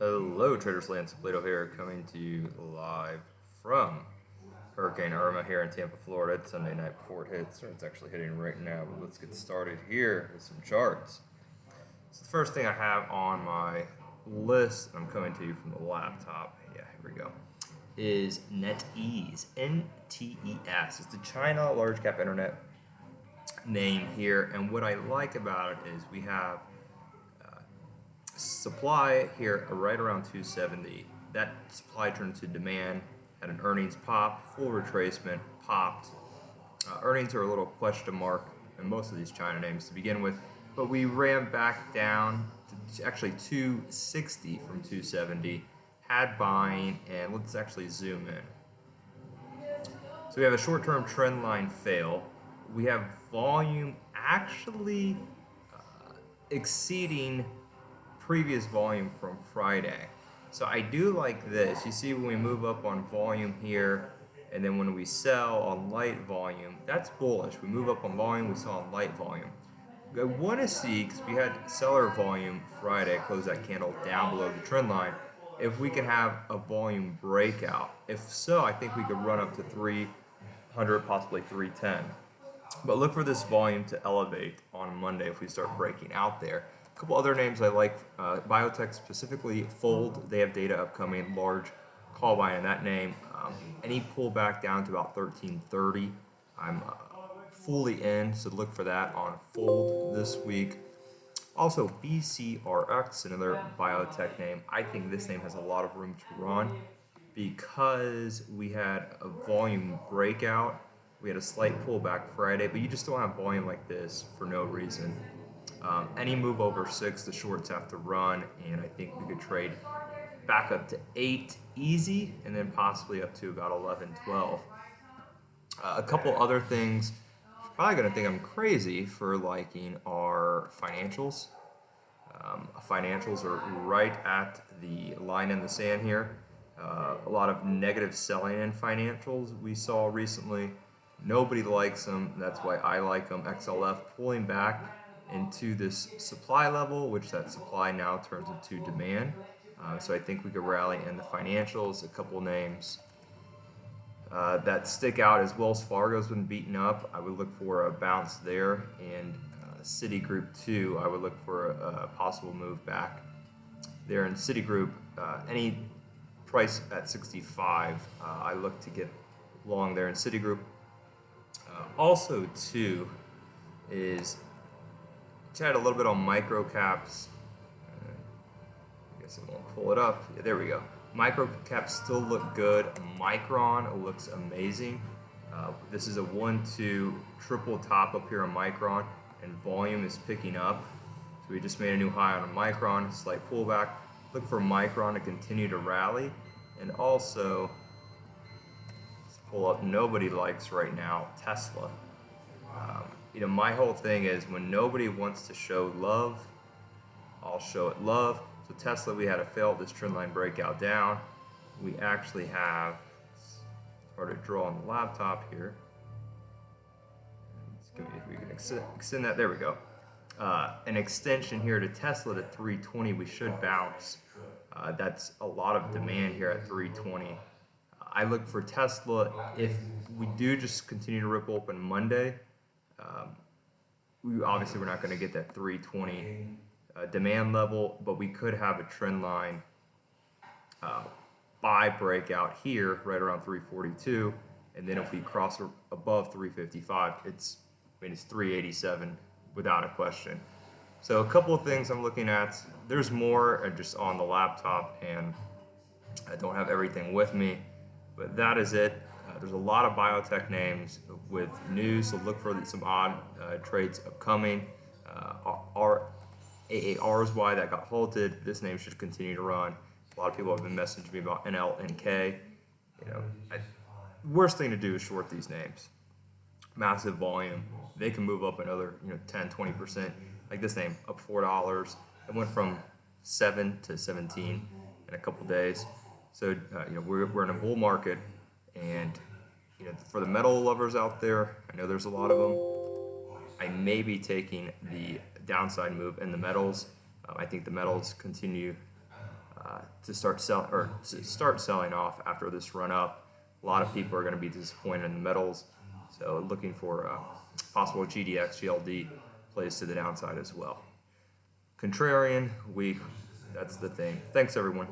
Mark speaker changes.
Speaker 1: Hello, traders. Lance Ippolito here, coming to you live from Hurricane Irma here in Tampa, Florida. It's Sunday night before it hits, or it's actually hitting right now. But let's get started here with some charts. So the first thing I have on my list, and I'm coming to you from the laptop. Yeah, here we go. Is NetEase, NTES. It's the China large cap internet name here, and what I like about it is we have supply here right around 270. That supply turned to demand, had an earnings pop, full retracement, popped. Earnings are a little question mark in most of these China names to begin with, but we ran back down to actually 260 from 270, had buying, and let's actually zoom in. So we have a short-term trend line fail. We have volume actually exceeding previous volume from Friday. So I do like this. You see when we move up on volume here, and then when we sell on light volume, that's bullish. We move up on volume, we sell on light volume. I want to see, because we had seller volume Friday, close that candle down below the trend line, if we can have a volume breakout. If so, I think we could run up to 300, possibly 310. But look for this volume to elevate on Monday if we start breaking out there. A couple other names I like, Biotech specifically, Fold. They have data upcoming, large call buy in that name. Any pullback down to about 1330, I'm fully in, so look for that on Fold this week. Also, BCRX, another biotech name. I think this name has a lot of room to run because we had a volume breakout. We had a slight pullback Friday, but you just don't have volume like this for no reason. Any move over 6, the shorts have to run, and I think we could trade back up to 8 easy, and then possibly up to about 11, 12. A couple other things, you're probably going to think I'm crazy for liking, are financials. Financials are right at the line in the sand here. A lot of negative selling in financials we saw recently. Nobody likes them. That's why I like them. XLF pulling back into this supply level, which that supply now turns into demand. So I think we could rally in the financials. A couple names that stick out as Wells Fargo's been beaten up. I would look for a bounce there, and Citigroup too. I would look for a possible move back there in Citigroup. Any price at 65, I look to get long there in Citigroup. Also too is chat a little bit on Microcaps. I guess it won't pull it up. Yeah, there we go. Microcaps still look good. Micron looks amazing. This is a 1-2 triple top up here on Micron, and volume is picking up. So we just made a new high on a Micron, slight pullback. Look for Micron to continue to rally, and also let's pull up. Nobody likes right now Tesla. My whole thing is when nobody wants to show love, I'll show it love. So Tesla, we had a fail this trend line breakout down. We actually have, it's hard to draw on the laptop here. If we can extend that, there we go. An extension here to Tesla to 320, we should bounce. That's a lot of demand here at 320. I look for Tesla, if we do just continue to rip open Monday, we're not going to get that 320 demand level, but we could have a trend line buy breakout here right around 342, and then if we cross above 355, it's 387 without a question. So a couple of things I'm looking at. There's more just on the laptop, and I don't have everything with me, but that is it. There's a lot of biotech names with news, so look for some odd trades upcoming. AARSY that got halted. This name should continue to run. A lot of people have been messaging me about NLNK. Worst thing to do is short these names. Massive volume. They can move up another 10, 20%. Like this name, up $4. It went from 7 to 17 in a couple days. So we're in a bull market, and for the metal lovers out there, I know there's a lot of them. I may be taking the downside move in the metals. I think the metals continue to start selling off after this run up. A lot of people are going to be disappointed in the metals, so looking for possible GDX, GLD plays to the downside as well. Contrarian week, that's the thing. Thanks everyone.